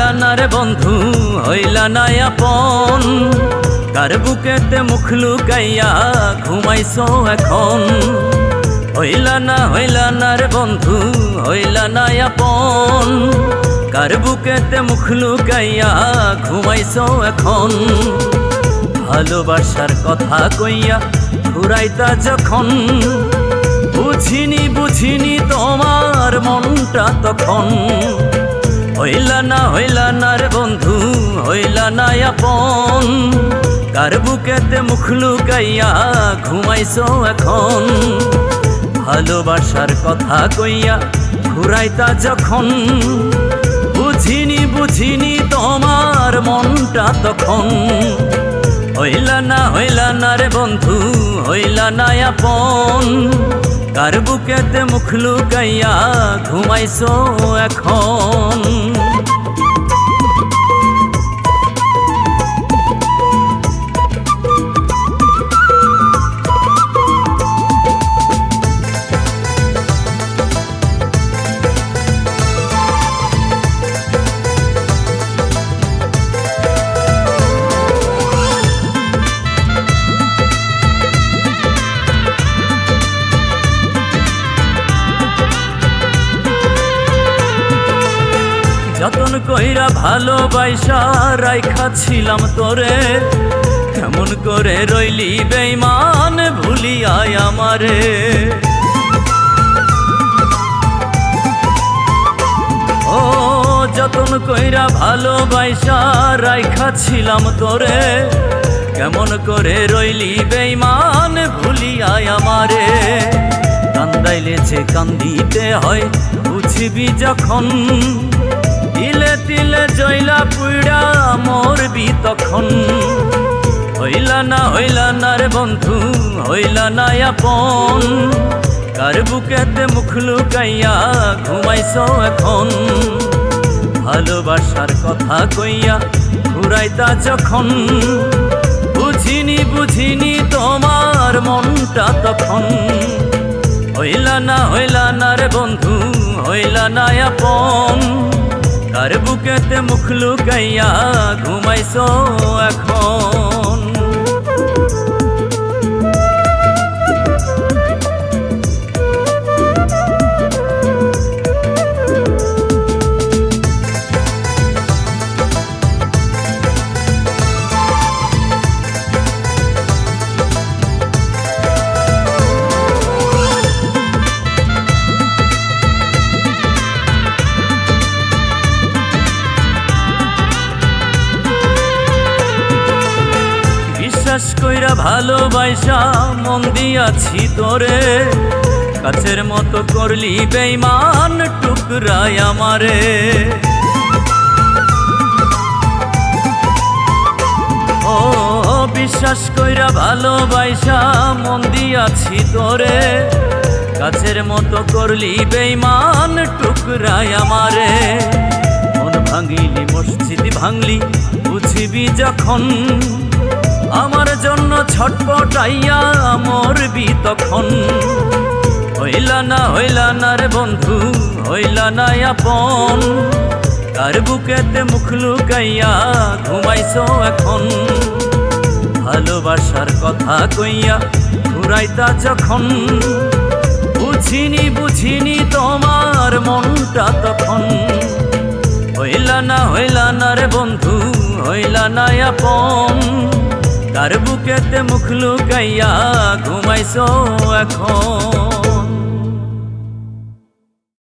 হইলা না রে বন্ধু হইলা না আপন, কার বুকেতে মুখ লুকাইয়া ঘুমাইছো এখন। হইলা না রে বন্ধু হইলা না আপন, কার বুকেতে মুখ লুকাইয়া ঘুমাইছো এখন। ভালোবাসার কথা কইয়া ঘুরাইতা যখন, বুঝিনি তোমার মনটা তখন। হইলা না রে বন্ধু হইলা না আপন, কার বুকেতে মুখ লুকাইয়া ঘুমাইছো এখন। ভালোবাসার কথা কইয়া ঘুরাইতা যখন, বুঝিনি তোমার মনটা তখন। হইলা না রে বন্ধু হইলা না আপন, কার বুকেতে মুখ লুকাইয়া ঘুমাইছো এখন। যতন কইরা ভালোবাসা রাইখা ছিলাম তোরে, কেমন করে রইলি বেঈমান ভুলিয়াই আমারে। ও যতন কইরা ভালোবাসা রাইখা ছিলাম তোরে, কেমন করে রইলি বেঈমান ভুলিয়াই আমারে। কান্দাইলে যে কান্দিতে হয় বুঝবি যখন, তিলে তিলে জয়লা পুইড়া মরবি তখন। হইলা না রে বন্ধু হইলা না আপন, কার বুকেতে মুখ লুকাইয়া ঘুমাইছো এখন। ভালোবাসার কথা কইয়া ঘুরাইতা যখন, বুঝিনি তোমার মনটা তখন। হইলা না রে বন্ধু হইলা না আপন, কার বুকেতে মুখ লুকাইয়া ঘুমাইছো এখন। বিশ্বাস কইরা ভালোবাসা মন দিয়াছি তোরে, কাছের মতো করলি বেঈমান টুকরাই আমারে। ও বিশ্বাস কইরা ভালোবাসা মন দিয়াছি তোরে, কাছের মতো করলি বেঈমান টুকরাই আমারে। মন ভাঙিলি মসজিদ ভাঙলি বুঝিবি যখন, আমার জন্য ছটপটাইয়া মরবি তখন। হইলা না রে বন্ধু হইলা না আপন, কার বুকেতে মুখ লুকাইয়া ঘুমাইছো এখন। ভালোবাসার কথা কইয়া ঘুরাইতা যখন, বুঝিনি তোমার মনটা তখন। হইলা না রে বন্ধু হইলা না আপন, কার বুকেতে মুখ লুকাইয়া ঘুমাইছো এখন।